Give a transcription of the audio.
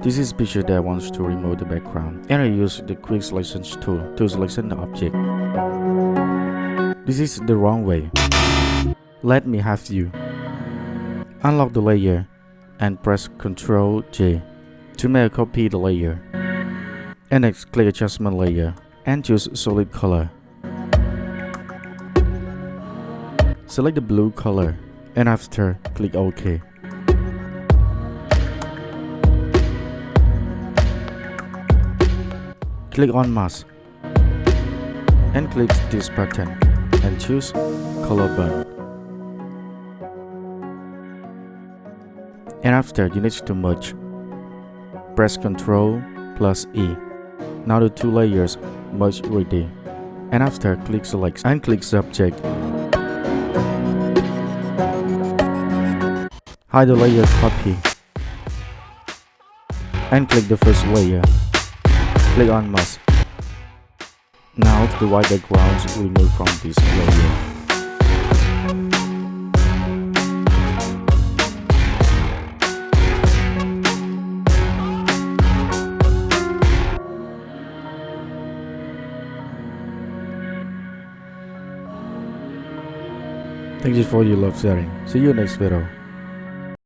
This is a picture that wants to remove the background, and I use the quick selection tool to select the object. This is the wrong way. Let me have you. Unlock the layer and press Ctrl J to make a copy the layer. And next click adjustment layer and choose solid color. Select the blue color and after click OK. Click on mask and click this button and choose color burn. And after you need to merge, press Ctrl plus E. Now the two layers merge ready. And after click select and click subject. Hide the layer copy and click the first layer. Click on mask. Now the white background is removed from this layer. Thank you for your love sharing. See you next video.